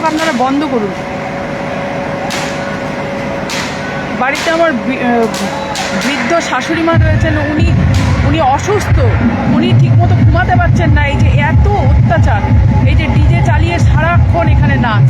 আপনারা বন্ধ করুন। বাড়িতে আমার বৃদ্ধ শাশুড়ি মা রয়েছেন, উনি অসুস্থ, উনি ঠিকমতো ঘুমাতে পারছেন না। এই যে এত অত্যাচার, এই যে ডিজে চালিয়ে সারাক্ষণ এখানে নাচ,